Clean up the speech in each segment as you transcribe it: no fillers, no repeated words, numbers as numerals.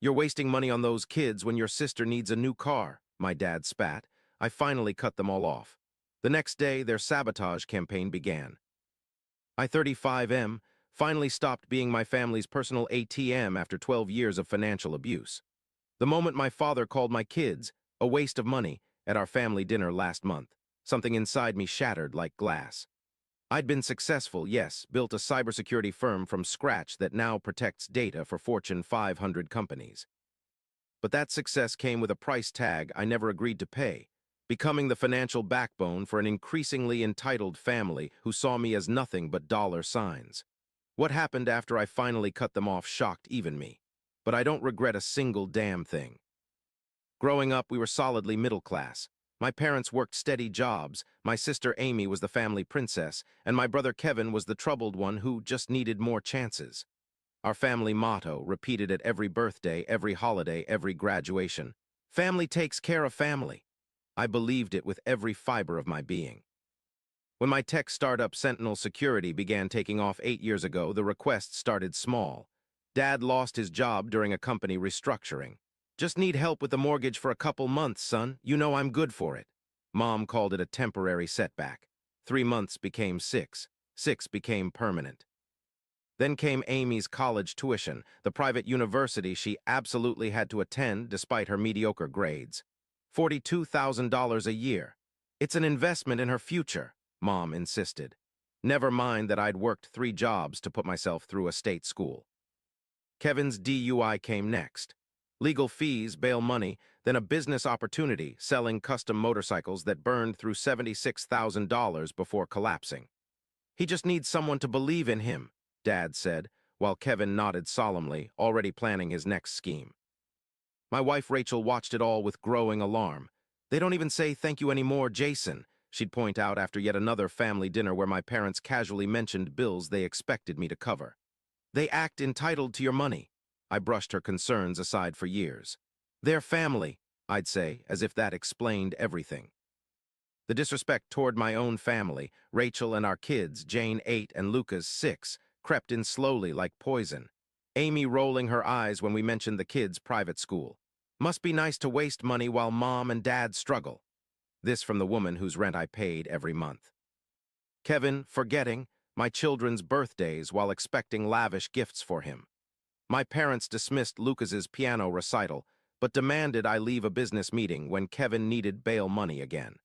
"You're wasting money on those kids when your sister needs a new car," my dad spat. I finally cut them all off. The next day, their sabotage campaign began. I-35M finally stopped being my family's personal ATM after 12 years of financial abuse. The moment my father called my kids a waste of money at our family dinner last month, something inside me shattered like glass. I'd been successful, yes, built a cybersecurity firm from scratch that now protects data for Fortune 500 companies. But that success came with a price tag I never agreed to pay, becoming the financial backbone for an increasingly entitled family who saw me as nothing but dollar signs. What happened after I finally cut them off shocked even me, but I don't regret a single damn thing. Growing up, we were solidly middle class. My parents worked steady jobs, my sister Amy was the family princess, and my brother Kevin was the troubled one who just needed more chances. Our family motto, repeated at every birthday, every holiday, every graduation: family takes care of family. I believed it with every fiber of my being. When my tech startup Sentinel Security began taking off 8 years ago, the requests started small. Dad lost his job during a company restructuring. "Just need help with the mortgage for a couple months, son. You know I'm good for it." Mom called it a temporary setback. 3 months became 6. 6 became permanent. Then came Amy's college tuition, the private university she absolutely had to attend despite her mediocre grades. $42,000 a year. "It's an investment in her future," Mom insisted. Never mind that I'd worked 3 jobs to put myself through a state school. Kevin's DUI came next. Legal fees, bail money, then a business opportunity selling custom motorcycles that burned through $76,000 before collapsing. "He just needs someone to believe in him," Dad said, while Kevin nodded solemnly, already planning his next scheme. My wife Rachel watched it all with growing alarm. "They don't even say thank you anymore, Jason," she'd point out after yet another family dinner where my parents casually mentioned bills they expected me to cover. "They act entitled to your money." I brushed her concerns aside for years. "They're family," I'd say, as if that explained everything. The disrespect toward my own family, Rachel and our kids, Jane 8 and Lucas 6, crept in slowly like poison. Amy rolling her eyes when we mentioned the kids' private school. "Must be nice to waste money while mom and dad struggle." This from the woman whose rent I paid every month. Kevin forgetting my children's birthdays while expecting lavish gifts for him. My parents dismissed Lucas's piano recital, but demanded I leave a business meeting when Kevin needed bail money again.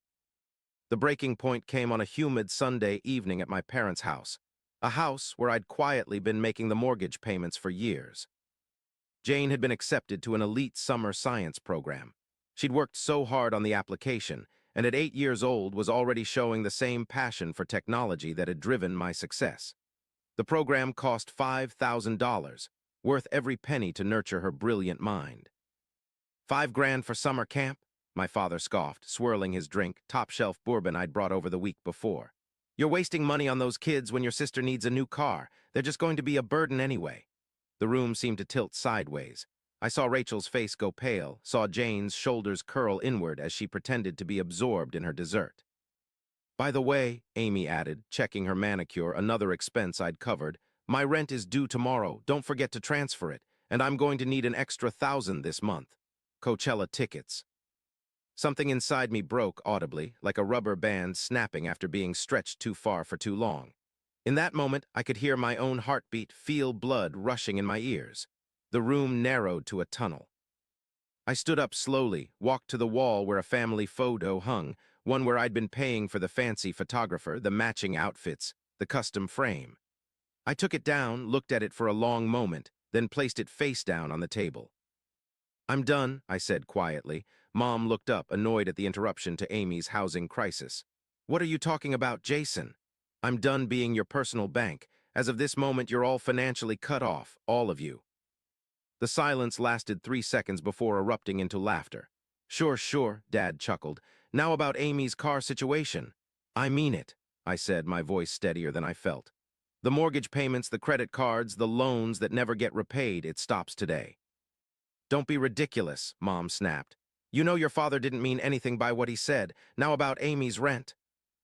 The breaking point came on a humid Sunday evening at my parents' house, a house where I'd quietly been making the mortgage payments for years. Jane had been accepted to an elite summer science program. She'd worked so hard on the application, and at 8 years old was already showing the same passion for technology that had driven my success. The program cost $5,000, worth every penny to nurture her brilliant mind. $5,000 for summer camp? My father scoffed, swirling his drink, top-shelf bourbon I'd brought over the week before. "You're wasting money on those kids when your sister needs a new car. They're just going to be a burden anyway." The room seemed to tilt sideways. I saw Rachel's face go pale, saw Jane's shoulders curl inward as she pretended to be absorbed in her dessert. "By the way," Amy added, checking her manicure, another expense I'd covered, "my rent is due tomorrow. Don't forget to transfer it, and I'm going to need an extra 1,000 this month. Coachella tickets." Something inside me broke audibly, like a rubber band snapping after being stretched too far for too long. In that moment, I could hear my own heartbeat, feel blood rushing in my ears. The room narrowed to a tunnel. I stood up slowly, walked to the wall where a family photo hung, one where I'd been paying for the fancy photographer, the matching outfits, the custom frame. I took it down, looked at it for a long moment, then placed it face down on the table. "I'm done," I said quietly. Mom looked up, annoyed at the interruption to Amy's housing crisis. "What are you talking about, Jason? I'm done being your personal bank. As of this moment, you're all financially cut off, all of you." The silence lasted 3 seconds before erupting into laughter. "Sure, sure," Dad chuckled. "Now about Amy's car situation." "I mean it," I said, my voice steadier than I felt. "The mortgage payments, the credit cards, the loans that never get repaid, it stops today." "Don't be ridiculous," Mom snapped. "You know your father didn't mean anything by what he said. Now about Amy's rent."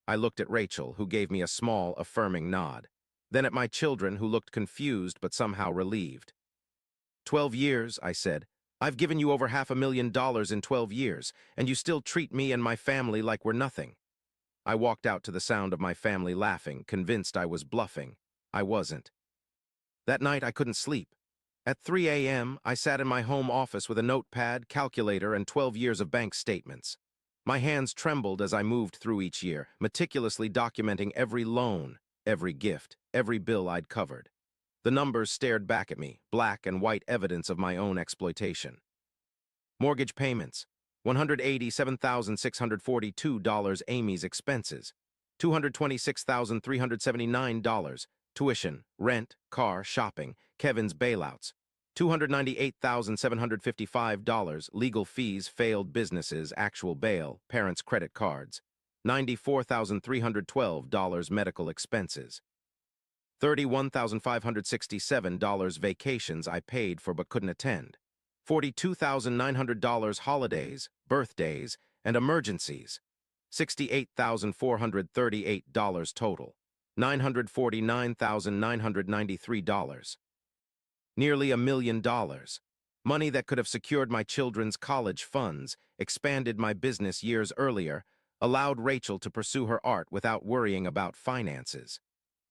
I looked at Rachel, who gave me a small, affirming nod. Then at my children, who looked confused but somehow relieved. 12 years, I said. I've given you over $500,000 in 12 years, and you still treat me and my family like we're nothing. I walked out to the sound of my family laughing, convinced I was bluffing. I wasn't. That night, I couldn't sleep. At 3 a.m., I sat in my home office with a notepad, calculator, and 12 years of bank statements. My hands trembled as I moved through each year, meticulously documenting every loan, every gift, every bill I'd covered. The numbers stared back at me, black and white evidence of my own exploitation. Mortgage payments, $187,642 Amy's expenses, $226,379, tuition, rent, car, shopping, Kevin's bailouts, $298,755, legal fees, failed businesses, actual bail, parents' credit cards, $94,312 medical expenses, $31,567 vacations I paid for but couldn't attend, $42,900 holidays, birthdays, and emergencies, $68,438 total, $949,993. Nearly $1 million. Money that could have secured my children's college funds, expanded my business years earlier, allowed Rachel to pursue her art without worrying about finances.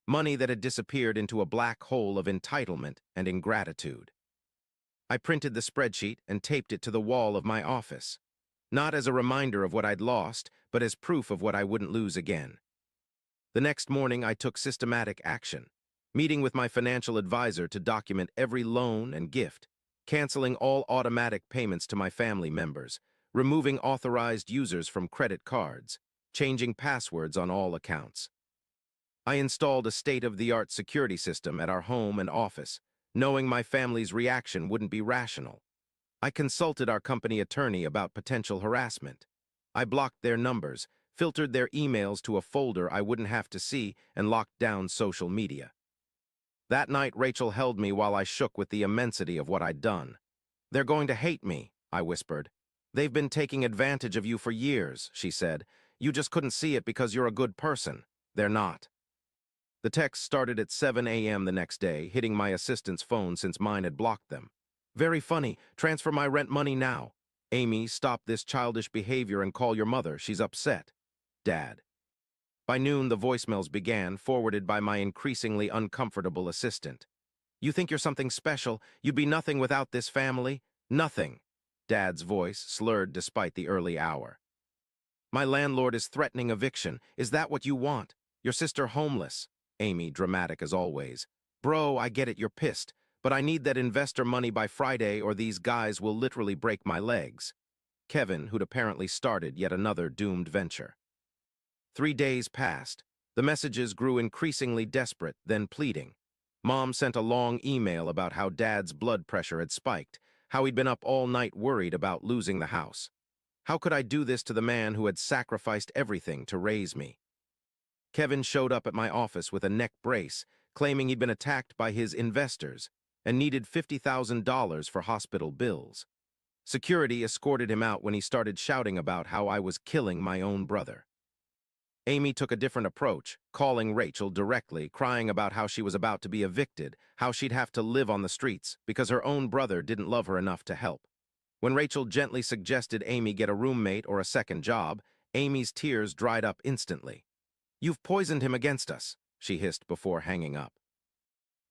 Money that had disappeared into a black hole of entitlement and ingratitude. I printed the spreadsheet and taped it to the wall of my office, not as a reminder of what I'd lost, but as proof of what I wouldn't lose again. The next morning, I took systematic action, meeting with my financial advisor to document every loan and gift, canceling all automatic payments to my family members, removing authorized users from credit cards, changing passwords on all accounts. I installed a state-of-the-art security system at our home and office, knowing my family's reaction wouldn't be rational. I consulted our company attorney about potential harassment. I blocked their numbers, filtered their emails to a folder I wouldn't have to see, and locked down social media. That night, Rachel held me while I shook with the immensity of what I'd done. "They're going to hate me," I whispered. "They've been taking advantage of you for years," she said. "You just couldn't see it because you're a good person. They're not." The text started at 7 a.m. the next day, hitting my assistant's phone since mine had blocked them. "Very funny. Transfer my rent money now. Amy, stop this childish behavior and call your mother. She's upset. Dad." By noon, the voicemails began, forwarded by my increasingly uncomfortable assistant. "You think you're something special? You'd be nothing without this family? Nothing." Dad's voice slurred despite the early hour. "My landlord is threatening eviction. Is that what you want? Your sister homeless." Amy, dramatic as always. "Bro, I get it, you're pissed, but I need that investor money by Friday or these guys will literally break my legs." Kevin, who'd apparently started yet another doomed venture. 3 days passed. The messages grew increasingly desperate, then pleading. Mom sent a long email about how Dad's blood pressure had spiked, how he'd been up all night worried about losing the house. How could I do this to the man who had sacrificed everything to raise me? Kevin showed up at my office with a neck brace, claiming he'd been attacked by his investors and needed $50,000 for hospital bills. Security escorted him out when he started shouting about how I was killing my own brother. Amy took a different approach, calling Rachel directly, crying about how she was about to be evicted, how she'd have to live on the streets because her own brother didn't love her enough to help. When Rachel gently suggested Amy get a roommate or a second job, Amy's tears dried up instantly. "You've poisoned him against us," she hissed before hanging up.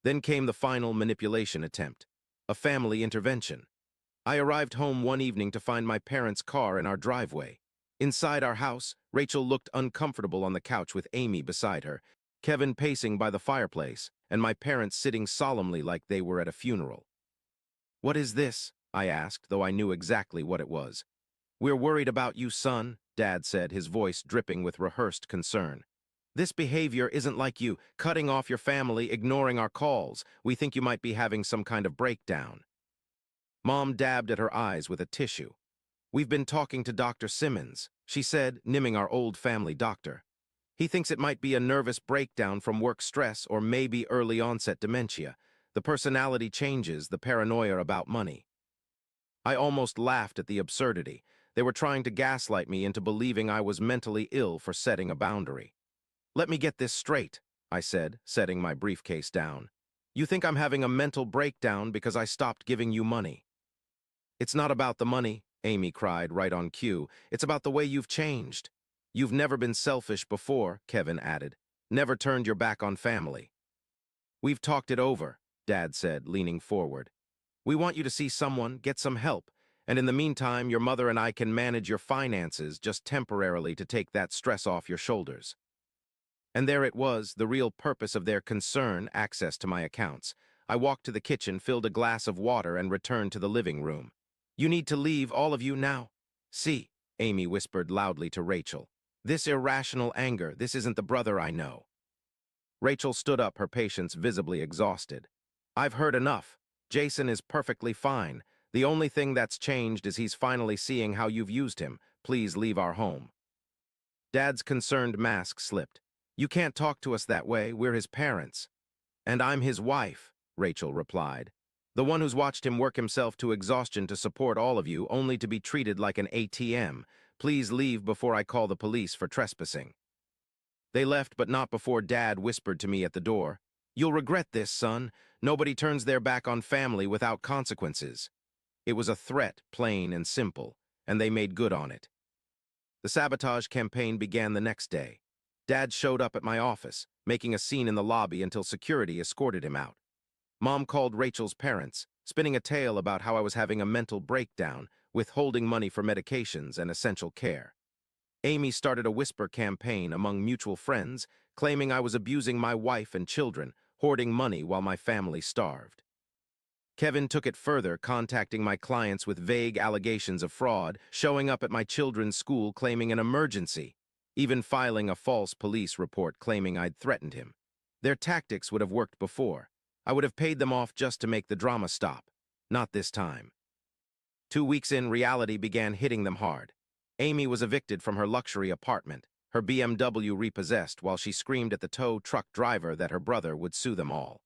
Then came the final manipulation attempt, a family intervention. I arrived home one evening to find my parents' car in our driveway. Inside our house, Rachel looked uncomfortable on the couch with Amy beside her, Kevin pacing by the fireplace, and my parents sitting solemnly like they were at a funeral. "What is this?" I asked, though I knew exactly what it was. "We're worried about you, son," Dad said, his voice dripping with rehearsed concern. "This behavior isn't like you, cutting off your family, ignoring our calls. We think you might be having some kind of breakdown." Mom dabbed at her eyes with a tissue. "We've been talking to Dr. Simmons," she said, naming our old family doctor. "He thinks it might be a nervous breakdown from work stress or maybe early onset dementia. The personality changes, the paranoia about money." I almost laughed at the absurdity. They were trying to gaslight me into believing I was mentally ill for setting a boundary. "Let me get this straight," I said, setting my briefcase down. "You think I'm having a mental breakdown because I stopped giving you money?" It's not about the money, Amy cried right on cue. It's about the way you've changed. You've never been selfish before, Kevin added. Never turned your back on family. We've talked it over, Dad said, leaning forward. We want you to see someone, get some help, and in the meantime, your mother and I can manage your finances just temporarily to take that stress off your shoulders. And there it was, the real purpose of their concern, access to my accounts. I walked to the kitchen, filled a glass of water, and returned to the living room. You need to leave, all of you, now. See, Amy whispered loudly to Rachel. This irrational anger, this isn't the brother I know. Rachel stood up, her patience visibly exhausted. I've heard enough. Jason is perfectly fine. The only thing that's changed is he's finally seeing how you've used him. Please leave our home. Dad's concerned mask slipped. You can't talk to us that way. We're his parents. And I'm his wife, Rachel replied. The one who's watched him work himself to exhaustion to support all of you, only to be treated like an ATM. Please leave before I call the police for trespassing. They left, but not before Dad whispered to me at the door. You'll regret this, son. Nobody turns their back on family without consequences. It was a threat, plain and simple, and they made good on it. The sabotage campaign began the next day. Dad showed up at my office, making a scene in the lobby until security escorted him out. Mom called Rachel's parents, spinning a tale about how I was having a mental breakdown, withholding money for medications and essential care. Amy started a whisper campaign among mutual friends, claiming I was abusing my wife and children, hoarding money while my family starved. Kevin took it further, contacting my clients with vague allegations of fraud, showing up at my children's school claiming an emergency, even filing a false police report claiming I'd threatened him. Their tactics would have worked before. I would have paid them off just to make the drama stop. Not this time. 2 weeks in, reality began hitting them hard. Amy was evicted from her luxury apartment, her BMW repossessed while she screamed at the tow truck driver that her brother would sue them all.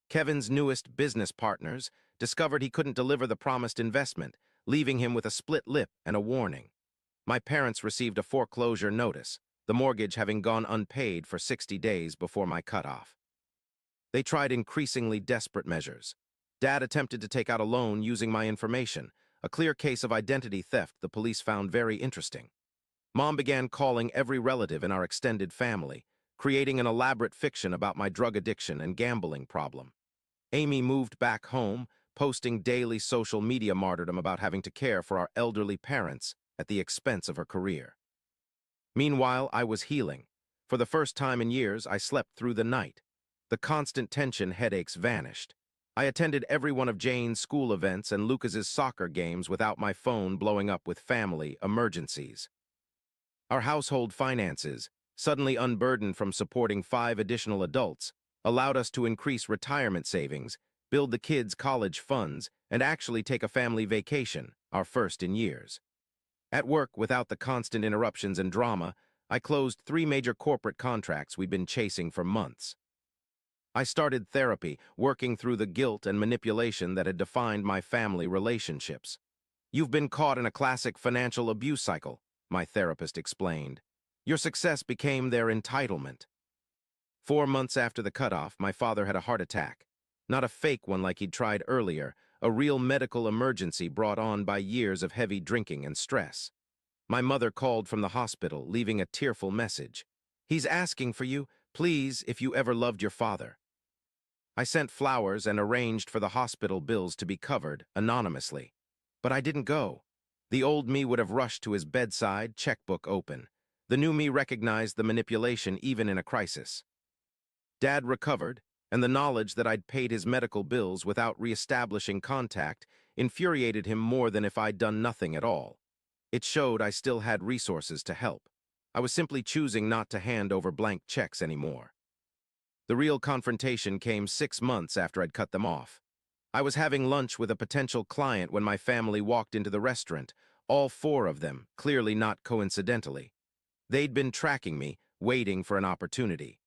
Kevin's newest business partners discovered he couldn't deliver the promised investment, leaving him with a split lip and a warning. My parents received a foreclosure notice, the mortgage having gone unpaid for 60 days before my cutoff. They tried increasingly desperate measures. Dad attempted to take out a loan using my information, a clear case of identity theft the police found very interesting. Mom began calling every relative in our extended family, creating an elaborate fiction about my drug addiction and gambling problem. Amy moved back home, posting daily social media martyrdom about having to care for our elderly parents at the expense of her career. Meanwhile, I was healing. For the first time in years, I slept through the night. The constant tension headaches vanished. I attended every one of Jane's school events and Lucas's soccer games without my phone blowing up with family emergencies. Our household finances, suddenly unburdened from supporting 5 additional adults, allowed us to increase retirement savings, build the kids' college funds, and actually take a family vacation, our first in years. At work, without the constant interruptions and drama, I closed 3 major corporate contracts we'd been chasing for months. I started therapy, working through the guilt and manipulation that had defined my family relationships. You've been caught in a classic financial abuse cycle, my therapist explained. Your success became their entitlement. 4 months after the cutoff, my father had a heart attack. Not a fake one like he'd tried earlier, a real medical emergency brought on by years of heavy drinking and stress. My mother called from the hospital, leaving a tearful message. He's asking for you, please, if you ever loved your father. I sent flowers and arranged for the hospital bills to be covered, anonymously. But I didn't go. The old me would have rushed to his bedside, checkbook open. The new me recognized the manipulation even in a crisis. Dad recovered, and the knowledge that I'd paid his medical bills without reestablishing contact infuriated him more than if I'd done nothing at all. It showed I still had resources to help. I was simply choosing not to hand over blank checks anymore. The real confrontation came 6 months after I'd cut them off. I was having lunch with a potential client when my family walked into the restaurant, all 4 of them, clearly not coincidentally. They'd been tracking me, waiting for an opportunity.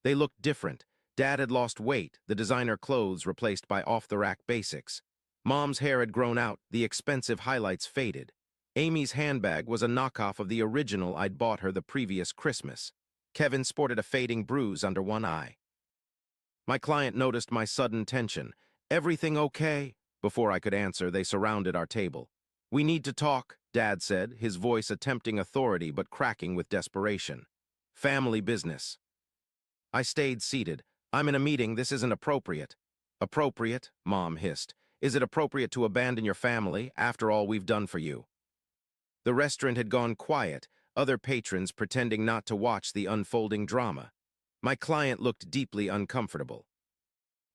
They looked different. Dad had lost weight, the designer clothes replaced by off-the-rack basics. Mom's hair had grown out, the expensive highlights faded. Amy's handbag was a knockoff of the original I'd bought her the previous Christmas. Kevin sported a fading bruise under one eye. My client noticed my sudden tension. Everything okay? Before I could answer, they surrounded our table. "We need to talk," Dad said, his voice attempting authority but cracking with desperation. "Family business." I stayed seated. "I'm in a meeting, this isn't appropriate." "Appropriate?" Mom hissed. "Is it appropriate to abandon your family after all we've done for you?" The restaurant had gone quiet, other patrons pretending not to watch the unfolding drama. My client looked deeply uncomfortable.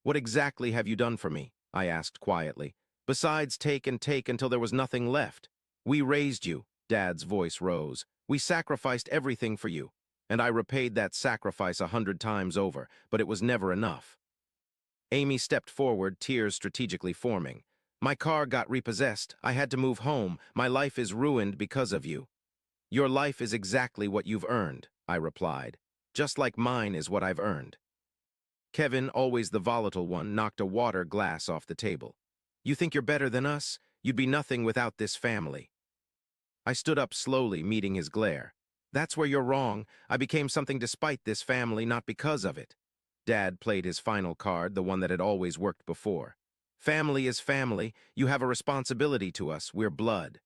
"What exactly have you done for me?" I asked quietly. "Besides take and take until there was nothing left. We raised you," Dad's voice rose. "We sacrificed everything for you. And I repaid that sacrifice 100 times over, but it was never enough." Amy stepped forward, tears strategically forming. "My car got repossessed. I had to move home. My life is ruined because of you." "Your life is exactly what you've earned," I replied. "Just like mine is what I've earned." Kevin, always the volatile one, knocked a water glass off the table. "You think you're better than us? You'd be nothing without this family." I stood up slowly, meeting his glare. "That's where you're wrong. I became something despite this family, not because of it." Dad played his final card, the one that had always worked before. "Family is family. You have a responsibility to us. We're blood."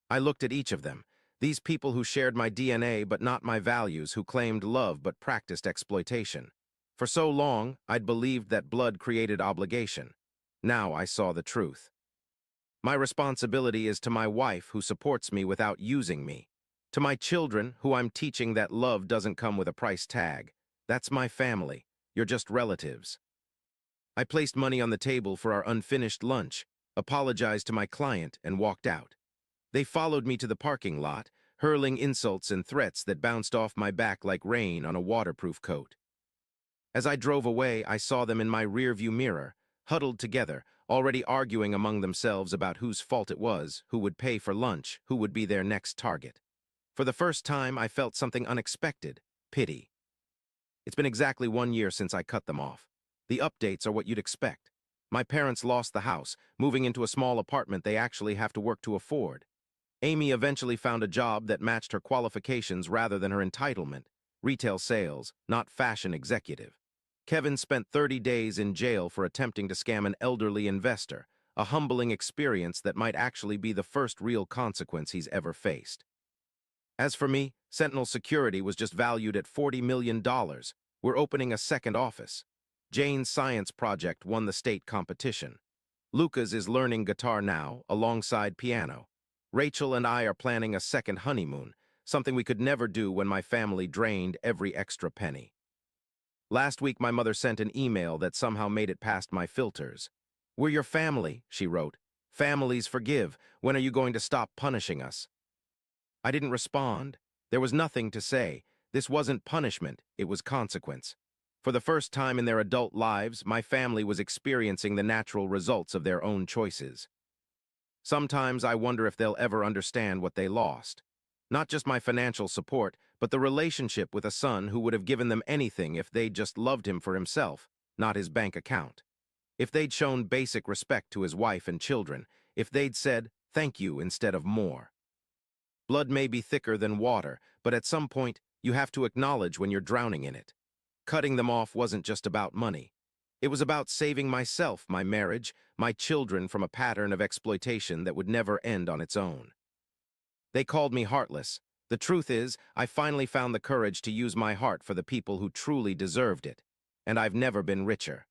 I looked at each of them. These people who shared my DNA but not my values, who claimed love but practiced exploitation. For so long, I'd believed that blood created obligation. Now I saw the truth. My responsibility is to my wife, who supports me without using me. To my children, who I'm teaching that love doesn't come with a price tag. That's my family. You're just relatives. I placed money on the table for our unfinished lunch, apologized to my client, and walked out. They followed me to the parking lot, hurling insults and threats that bounced off my back like rain on a waterproof coat. As I drove away, I saw them in my rearview mirror, huddled together, already arguing among themselves about whose fault it was, who would pay for lunch, who would be their next target. For the first time, I felt something unexpected: pity. It's been exactly 1 year since I cut them off. The updates are what you'd expect. My parents lost the house, moving into a small apartment they actually have to work to afford. Amy eventually found a job that matched her qualifications rather than her entitlement: retail sales, not fashion executive. Kevin spent 30 days in jail for attempting to scam an elderly investor, a humbling experience that might actually be the first real consequence he's ever faced. As for me, Sentinel Security was just valued at $40 million. We're opening a second office. Jane's science project won the state competition. Lucas is learning guitar now, alongside piano. Rachel and I are planning a second honeymoon, something we could never do when my family drained every extra penny. Last week, my mother sent an email that somehow made it past my filters. "We're your family," she wrote. "Families forgive. When are you going to stop punishing us?" I didn't respond. There was nothing to say. This wasn't punishment, it was consequence. For the first time in their adult lives, my family was experiencing the natural results of their own choices. Sometimes I wonder if they'll ever understand what they lost. Not just my financial support, but the relationship with a son who would have given them anything if they'd just loved him for himself, not his bank account. If they'd shown basic respect to his wife and children, if they'd said, "Thank you," instead of "more." Blood may be thicker than water, but at some point, you have to acknowledge when you're drowning in it. Cutting them off wasn't just about money. It was about saving myself, my marriage, my children from a pattern of exploitation that would never end on its own. They called me heartless. The truth is, I finally found the courage to use my heart for the people who truly deserved it. And I've never been richer.